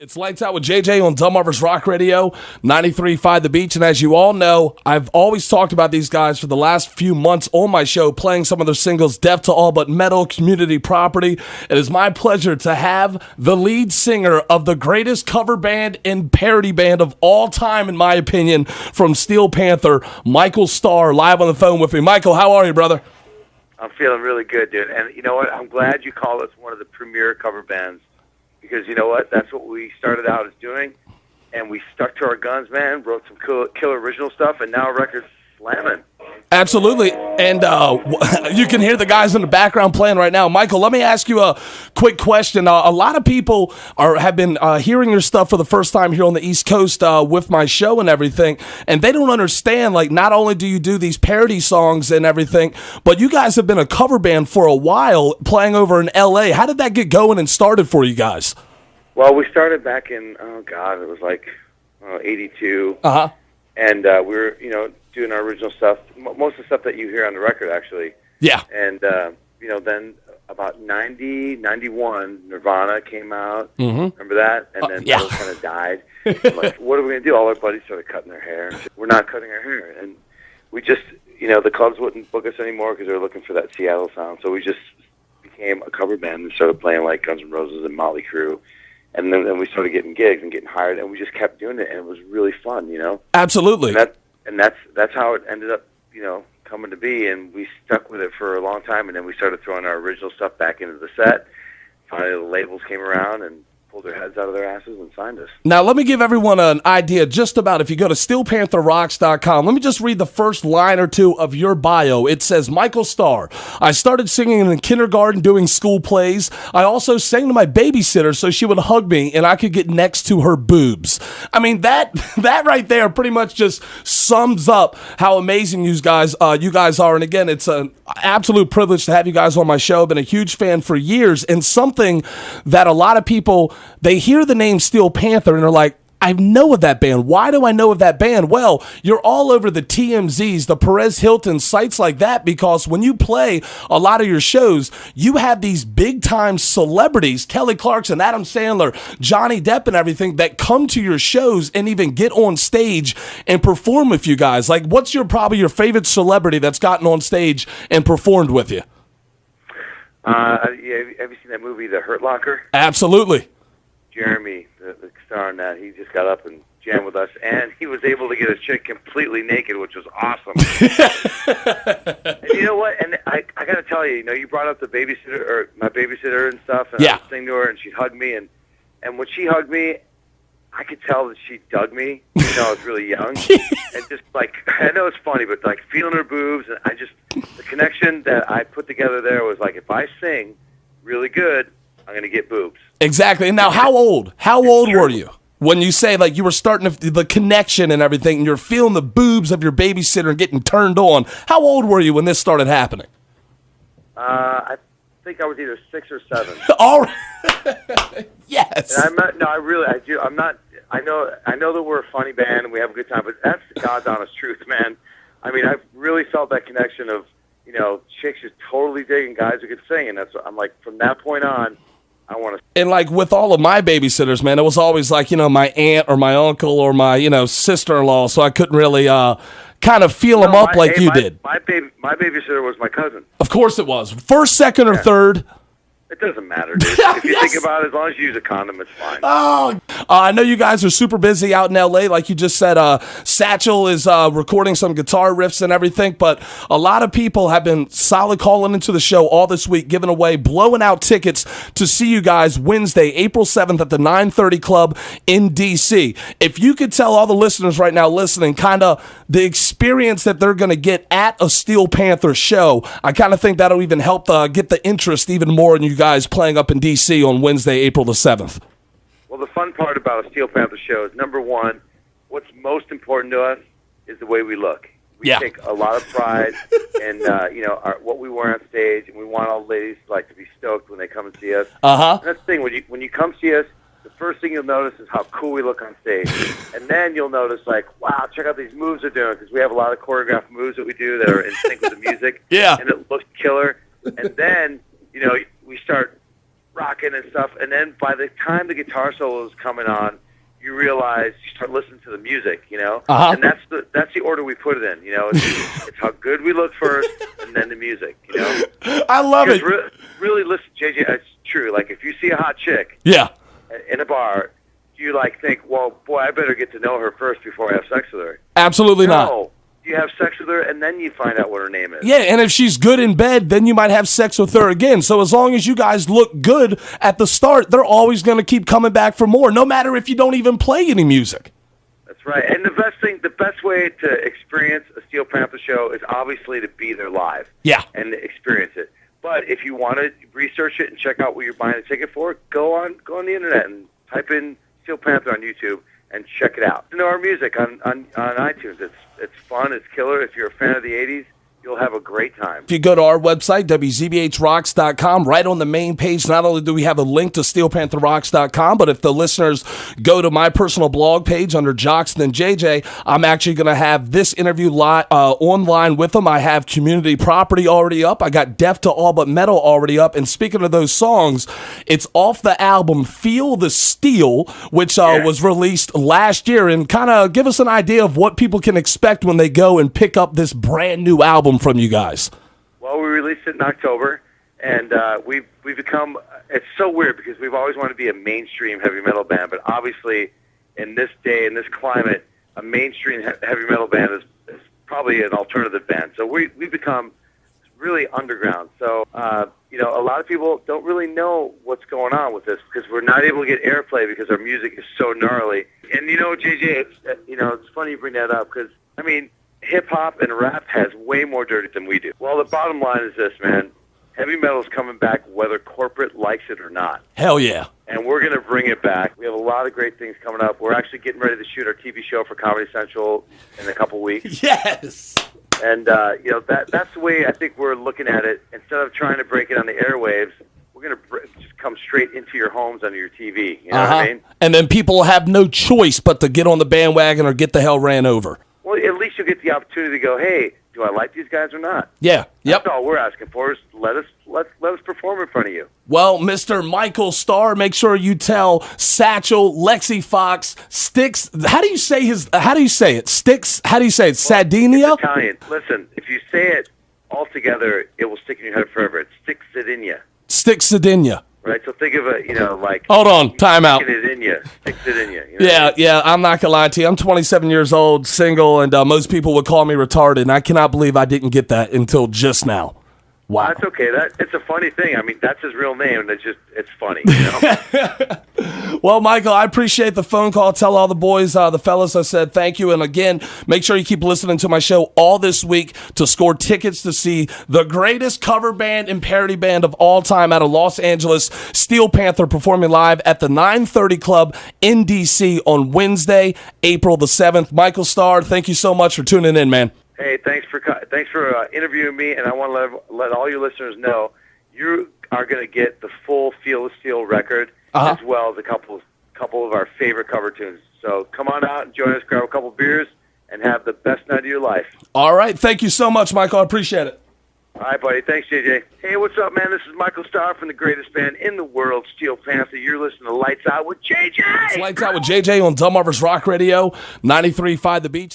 It's Lights Out with JJ on Delmarva's Rock Radio, 93.5 The Beach. And as you all know, I've always talked about these guys for the last few months on my show, playing some of their singles, Deaf to All But Metal, Community Property. It is my pleasure to have the lead singer of the greatest cover band and parody band of all time, in my opinion, from Steel Panther, Michael Starr, live on the phone with me. Michael, how are you, brother? I'm feeling really good, dude. And you know what? I'm glad you called us one of the premier cover bands. Because you know what? That's what we started out as doing, and we stuck to our guns, man, wrote some killer original stuff, and now our record's slamming. Absolutely. And you can hear the guys in the background playing right now. Michael, let me ask you a quick question. A lot of people have been hearing your stuff for the first time here on the East Coast with my show and everything, and they don't understand, like, not only do you do these parody songs and everything, but you guys have been a cover band for a while playing over in L.A. How did that get going and started for you guys? Well, we started back in, it was like 82. Uh-huh. And we were, doing our original stuff, most of the stuff that you hear on the record, actually. Yeah. And, then about 90, 91, Nirvana came out. Mm-hmm. Remember that? And then those kind of died. I'm like, what are we going to do? All our buddies started cutting their hair. We're not cutting our hair. And we just, the clubs wouldn't book us anymore because they were looking for that Seattle sound. So we just became a cover band and started playing like Guns N' Roses and Motley Crue. And then we started getting gigs and getting hired, and we just kept doing it, and it was really fun, Absolutely. And that's how it ended up, coming to be, and we stuck with it for a long time, and then we started throwing our original stuff back into the set. Finally, the labels came around and pulled their heads out of their asses and signed us. Now, let me give everyone an idea just about, if you go to SteelPantherRocks.com, let me just read the first line or two of your bio. It says, Michael Starr, I started singing in kindergarten doing school plays. I also sang to my babysitter so she would hug me and I could get next to her boobs. I mean, that right there pretty much just sums up how amazing you guys are. And again, it's an absolute privilege to have you guys on my show. I've been a huge fan for years, and something that a lot of people, they hear the name Steel Panther and they're like, I know of that band. Why do I know of that band? Well, you're all over the TMZs, the Perez Hilton, sites like that, because when you play a lot of your shows, you have these big-time celebrities, Kelly Clarkson, Adam Sandler, Johnny Depp and everything, that come to your shows and even get on stage and perform with you guys. Like, what's probably your favorite celebrity that's gotten on stage and performed with you? Have you seen that movie, The Hurt Locker? Absolutely. Jeremy, the star in that, he just got up and jammed with us, and he was able to get his chick completely naked, which was awesome. And you know what? And I got to tell you, you brought up the babysitter, or my babysitter and stuff, and I would sing to her, and she'd hug me, and when she hugged me, I could tell that she dug me. I was really young, and just like, I know it's funny, but like feeling her boobs, and the connection that I put together there was like, if I sing really good, I'm going to get boobs. Exactly. And now, how old were you when you say, like, you were starting the connection and everything, and you're feeling the boobs of your babysitter and getting turned on? How old were you when this started happening? I think I was either 6 or 7. All right. Yes. And I do. I know that we're a funny band and we have a good time, but that's the God's honest truth, man. I mean, I've really felt that connection of, chicks just totally digging guys who could sing, and I'm like, from that point on, I want to. And like with all of my babysitters, man, it was always like, my aunt or my uncle or my, sister-in-law, so I couldn't really kind of feel them up like you did. My babysitter was my cousin. Of course it was. First, second, or third. It doesn't matter, dude. If you think about it, as long as you use a condom, it's fine. Oh, I know you guys are super busy out in L.A. Like you just said, Satchel is recording some guitar riffs and everything, but a lot of people have been solid calling into the show all this week, giving away, blowing out tickets to see you guys Wednesday, April 7th at the 930 Club in D.C. If you could tell all the listeners right now listening kind of the experience that they're going to get at a Steel Panther show, I kind of think that'll even help get the interest even more in you guys playing up in D.C. on Wednesday, April the 7th. Well, the fun part about a Steel Panther show is, number one, what's most important to us is the way we look. We take a lot of pride in what we wear on stage, and we want all the ladies to be stoked when they come and see us. Uh-huh. And that's the thing, when you come see us, the first thing you'll notice is how cool we look on stage. And then you'll notice, wow, check out these moves they're doing, because we have a lot of choreographed moves that we do that are in sync with the music. Yeah. And it looks killer. And then, we start rocking and stuff. And then by the time the guitar solo is coming on, you realize you start listening to the music, and that's the order we put it in. It's how good we look first, and then the music. I love it. Really listen, JJ. It's true. Like if you see a hot chick, in a bar, you think, well, boy, I better get to know her first before I have sex with her. Absolutely not. No, you have sex with her, and then you find out what her name is. Yeah, and if she's good in bed, then you might have sex with her again. So as long as you guys look good at the start, they're always going to keep coming back for more, no matter if you don't even play any music. That's right. And the best way to experience a Steel Panther show is obviously to be there live. Yeah. And experience it. But if you want to research it and check out what you're buying a ticket for, go on the internet and type in Steel Panther on YouTube and check it out. You know our music on iTunes. It's fun. It's killer. If you're a fan of the 80s, you'll have a great time. If you go to our website, WZBHRocks.com, right on the main page, not only do we have a link to SteelPantherRocks.com, but if the listeners go to my personal blog page under Joxton and JJ, I'm actually going to have this interview online with them. I have Community Property already up. I got Deaf to All But Metal already up. And speaking of those songs, it's off the album Feel the Steel, which was released last year. And kind of give us an idea of what people can expect when they go and pick up this brand new album from you guys. Well, we released it in October, and we've become, it's so weird because we've always wanted to be a mainstream heavy metal band, but obviously in this day, in this climate, a mainstream heavy metal band is probably an alternative band. So we've become really underground. So, a lot of people don't really know what's going on with this because we're not able to get airplay because our music is so gnarly. And, JJ, it's funny you bring that up because, hip-hop and rap has way more dirt than we do. Well, the bottom line is this, man. Heavy metal's coming back whether corporate likes it or not. Hell yeah. And we're going to bring it back. We have a lot of great things coming up. We're actually getting ready to shoot our TV show for Comedy Central in a couple weeks. Yes. And, that's the way I think we're looking at it. Instead of trying to break it on the airwaves, we're going to just come straight into your homes under your TV. You know what I mean? And then people have no choice but to get on the bandwagon or get the hell ran over. Well, at least you'll get the opportunity to go, hey, do I like these guys or not? Yeah. Yep. That's all we're asking for is let us perform in front of you. Well, Mr. Michael Starr, make sure you tell Satchel, Lexi Fox, Sticks. How do you say it? Sticks? How do you say it? Sardinia? It's Italian. Listen, if you say it all together, it will stick in your head forever. It's Sticks Sardinia. Sticks Sardinia. Right, so think of it, like... Hold on, time out. Sticks it in you. Yeah, I'm not going to lie to you. I'm 27 years old, single, and most people would call me retarded, and I cannot believe I didn't get that until just now. Wow. That's okay. It's a funny thing. That's his real name, and it's funny, Well, Michael, I appreciate the phone call. Tell all the boys, the fellas, I said thank you. And again, make sure you keep listening to my show all this week to score tickets to see the greatest cover band and parody band of all time out of Los Angeles, Steel Panther, performing live at the 930 Club in D.C. on Wednesday, April the 7th. Michael Starr, thank you so much for tuning in, man. Hey, thanks for interviewing me, and I want to let all your listeners know you are going to get the full Feel the Steel record as well as a couple of our favorite cover tunes. So come on out and join us, grab a couple beers, and have the best night of your life. All right, thank you so much, Michael. I appreciate it. All right, buddy. Thanks, JJ. Hey, what's up, man? This is Michael Starr from the greatest band in the world, Steel Panther. You're listening to Lights Out with JJ. It's Lights Out with JJ on Delmarva's Rock Radio, 93.5 The Beach.